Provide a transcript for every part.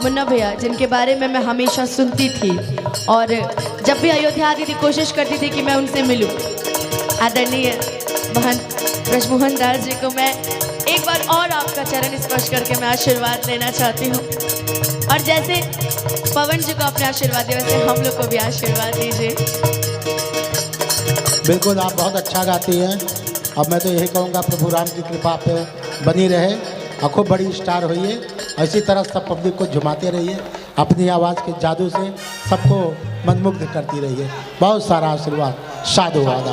मुन्ना भैया जिनके बारे में मैं हमेशा सुनती थी और जब भी अयोध्या आती थी कोशिश करती थी कि मैं उनसे मिलूं, आदरणीय महंत ब्रजमोहन दास जी को मैं एक बार और आपका चरण स्पर्श करके मैं आशीर्वाद लेना चाहती हूँ। और जैसे पवन जी को अपने आशीर्वाद दिए वैसे हम लोग को भी आशीर्वाद दीजिए। बिल्कुल, आप बहुत अच्छा गाती हैं। अब मैं तो यही कहूँगा प्रभु राम की कृपा पे बनी रहे और खूब बड़ी स्टार होइए। इसी तरह सब पब्लिक को झुमाते रहिए, अपनी आवाज़ के जादू से सबको मंत्रमुग्ध करती रहिए। बहुत सारा आशीर्वाद, साधुवाद।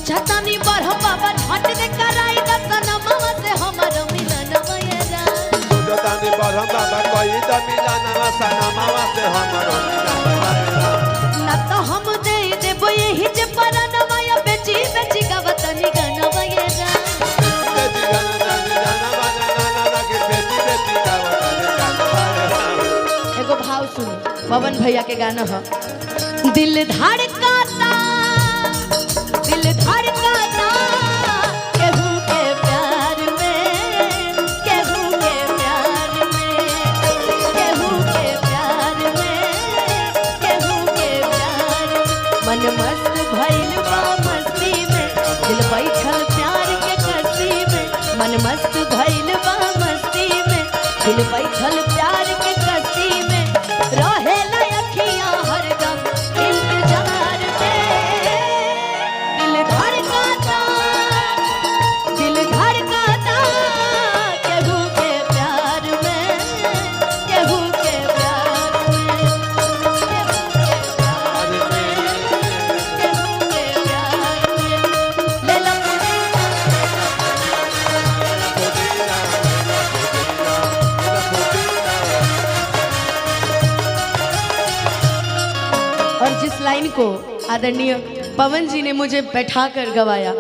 छतानी पर हम बाबा झट दे कराई दसनमवा से हमर मिलनवा ये जान। छतानी पर हम बाबा कोई त मिलनवा सनमवा से हमर मिलनवा ये जान। ना तो हम दे देबो यही जे परनवा या बेची बेची गावतनी गनवा ये जान। बेची गनवा ना के बेची गावतनी गनवा ये जान। एगो भाव सुन पवन भैया के गाना ह दिल धड़काता दिल धड़काता केहू के प्यार में केहू के प्यार में केहू के प्यार में केहू के प्यार मन मस्त भइल बा मस्ती में दिल बैठल प्यार के कस्ती में मन मस्त भइल बा मस्ती में दिल बैठल प्यार के कस्ती में रहेला अखियां हरदम इंतजार में दिल धड़काता केहू के प्यार में केहू के प्यार में केहू के प्यार में केहू के प्यार में ले लो और जिस लाइन को आदरणीय पवन जी ने मुझे बैठा कर गवाया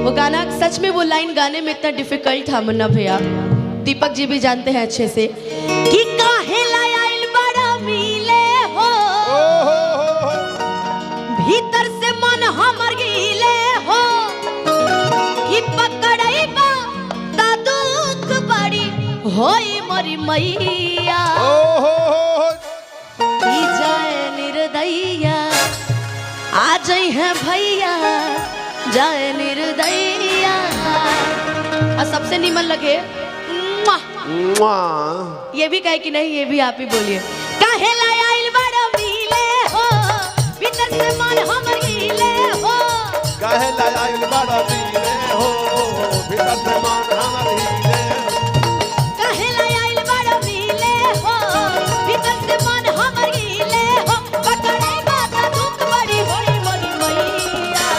वो गाना सच में वो लाइन गाने में इतना डिफिकल्ट था मुन्ना भैया, दीपक जी भी जानते हैं अच्छे से कि काहे लायल बड़ा मिले हो भीतर से मन हमर गीले हो कि पकड़ैबा ता दुख बड़ी होई मरी मैया की जाए निर्दयया आ जाई है भैया जाए निर्दयया। और सबसे नीमन लगे ये भी कहे कि नहीं, ये भी आप ही बोलिए। काहे लायल बड़ा मिले हो भीतर से मन हमर गीले हो काहे लायल बड़ा मिले हो भीतर से मन हमर गीले काहे लायल बड़ा मिले हो भीतर से मन हमर गीले हो पकड़े बात दुख बड़ी होई मोरी मैया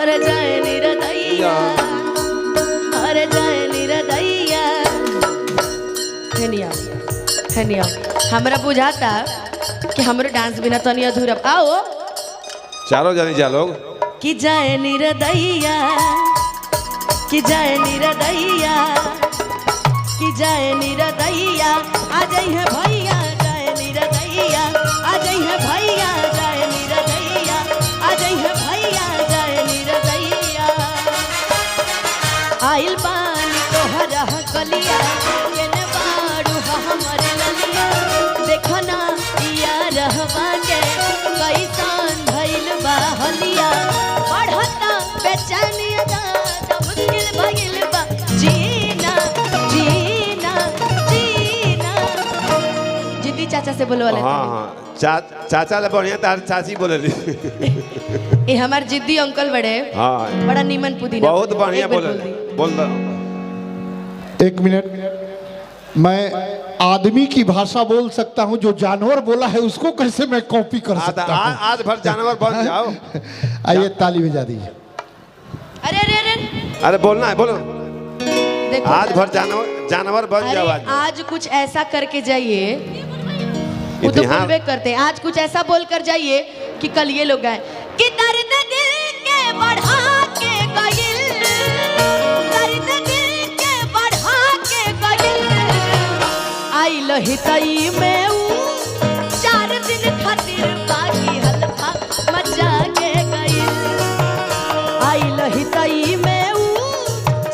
अरे जाए निरदैया अरे जाए निरदैया। धनिया हमरा बुझाता कि हमरो डांस बिना तनी अधूरा। आओ चारों जानी जा लोग कि जाए निरदैया कि जाए निरदैया कि जाए निरदैया आ जाई है भैया जाए निरदैया आ जाई है भैया जाए निरदैया आ जाई है भैया जाए निरदैया। आइल बानी तोहरा कलिया केने बाड़ू हमर ललिया देखो ना या रहवा के कैसन भइल बा हलिया बढ़ता बेचैनिया दा मुश्किल भइल बा जीना जीना जीना। जिद्दी चाचा से बोलो वाला हाँ चाचा ले बढ़िया तार चाची बोले ली। ये हमार जिद्दी अंकल बड़े हाँ बड़ा नीमन पुदीना बहुत बढ़िया एक बार बोले बोल दी। बोल दो। 1 मिनट, मैं आदमी की भाषा बोल सकता हूँ, जो जानवर बोला है उसको कैसे मैं कॉपी कर सकता हूँ? आज भर जानवर बन जाओ। आइए ताली बजा दीजिए। अरे अरे अरे अरे बोलना है बोलो। देखो आज भर जानवर बन जाओ। अरे आज कुछ ऐसा करके जाइए, वो तो बोलबे करते हैं, आज कुछ ऐसा बोल कर जाइए कि कल ये लोग गाए कि दर्द दिल के बढ़ा के गइल, दर्द दिल के बढ़ा के गइल, आई लहितई में ऊ 4 दिन खातिर बाकी हल्का मचा के गइल, आई लहितई में ऊ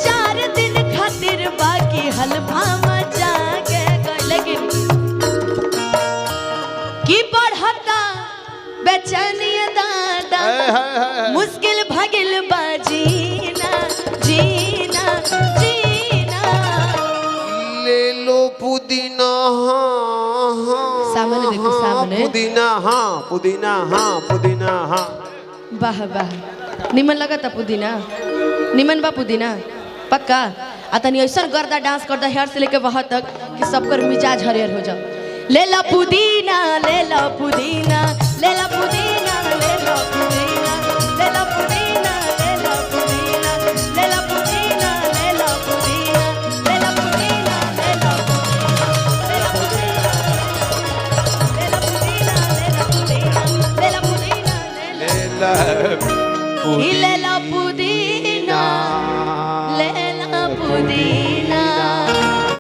4 दिन खातिर बाकी हल्का मचा के गइल। लेकिन की बढ़ता बेचैनिया दादा, मुश्किल भगिल बाजीना जीना जीना। ले लो पुदीना हाँ सामने देखो सामने। पुदीना हाँ पुदीना हाँ पुदीना हाँ। वाह वाह निमन लगा था पुदीना, निमन बा पुदीना पक्का। तनी ऐसा गर्दा डांस करता हेयर से लेके वहां तक कि सबकर मिजाज हरियर हो जाओ। ले ला पुदीना ले ला पुदीना।